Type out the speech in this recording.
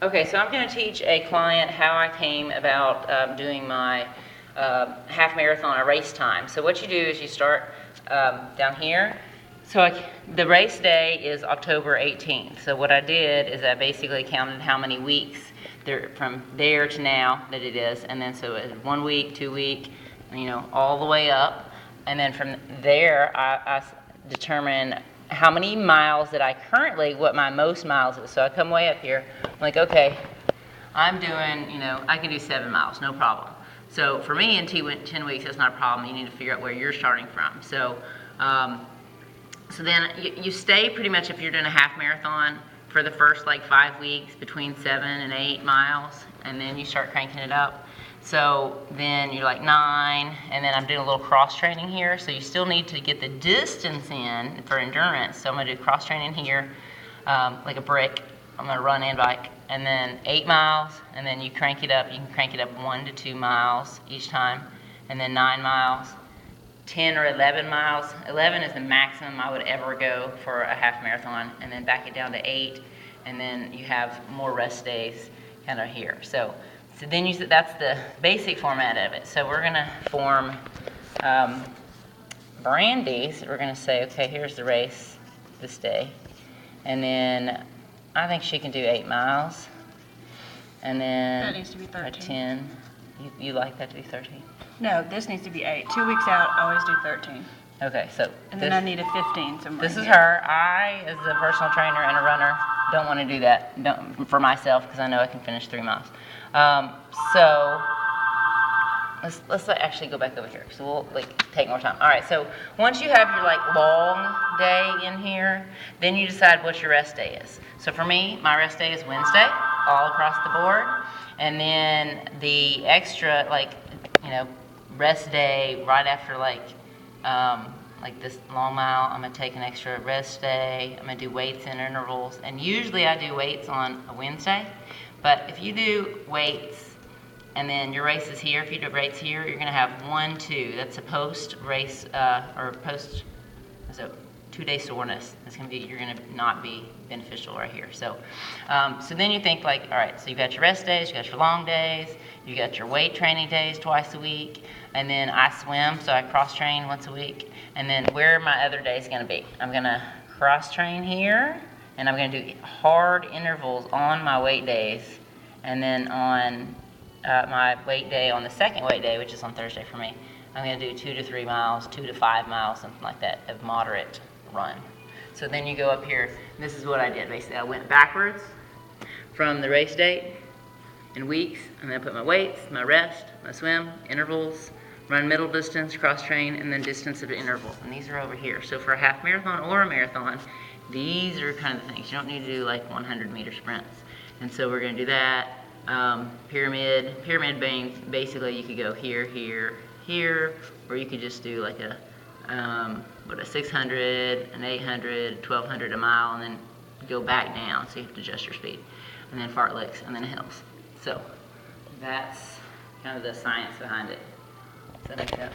Okay, so I'm going to teach a client how I came about doing my half marathon, a race time. So what you do is you start down here. So the race day is October 18th. So what I did is I basically counted how many weeks there from there to now that it is, and then so it's 1 week, 2 week, all the way up, and then from there I determine how many miles that I currently, what my most miles is. So I come way up here, I'm like, okay, I'm doing, I can do 7 miles, no problem. So for me in 10 weeks, that's not a problem. You need to figure out where you're starting from. So then you stay pretty much, if you're doing a half marathon, for the first like 5 weeks between 7 and 8 miles, and then you start cranking it up. So then you're like 9, and then I'm doing a little cross training here. So you still need to get the distance in for endurance. So I'm gonna do cross training here, like a brick. I'm gonna run and bike, and then 8 miles, and then you crank it up. You can crank it up 1 to 2 miles each time, and then 9 miles, 10 or 11 miles. 11 is the maximum I would ever go for a half marathon, and then back it down to 8, and then you have more rest days kind of here. So then that's the basic format of it. So we're gonna form Brandy's. We're gonna say, okay, here's the race this day. And then I think she can do 8 miles. And then that needs to be 13. A 10. You like that to be 13? No, this needs to be 8. 2 weeks out, I always do 13. Okay, so and then I need a 15 somewhere. This is her. I, as a personal trainer and a runner, don't want to do that for myself because I know I can finish 3 miles. So let's actually go back over here. So we'll take more time. All right. So once you have your long day in here, then you decide what your rest day is. So for me, my rest day is Wednesday, all across the board, and then the extra rest day right after this long mile, I'm gonna take an extra rest day. I'm gonna do weights and intervals, and usually I do weights on a Wednesday. But if you do weights and then your race is here, if you do weights here, you're gonna have 1, 2. That's a post-race or post, so 2-day soreness. You're gonna not be beneficial right here. So, so then you think all right, so you got your rest days, you got your long days, you got your weight training days twice a week, and then I swim, so I cross train once a week. And then where are my other days gonna be? I'm gonna cross train here, and I'm gonna do hard intervals on my weight days, and then on my weight day, on the second weight day, which is on Thursday for me, I'm gonna do 2 to 3 miles, 2 to 5 miles, something like that, of moderate run. So then you go up here, and this is what I did. Basically, I went backwards from the race date in weeks, and then I put my weights, my rest, my swim, intervals, run middle distance, cross train, and then distance of the interval. And these are over here. So for a half marathon or a marathon, these are kind of the things. You don't need to do 100-meter sprints. And so we're gonna do that. Pyramid being basically you could go here, here, here, or you could just do a 600, an 800, 1200 a mile, and then go back down. So you have to adjust your speed. And then fartleks, and then hills. So that's kind of the science behind it. Does that make sense?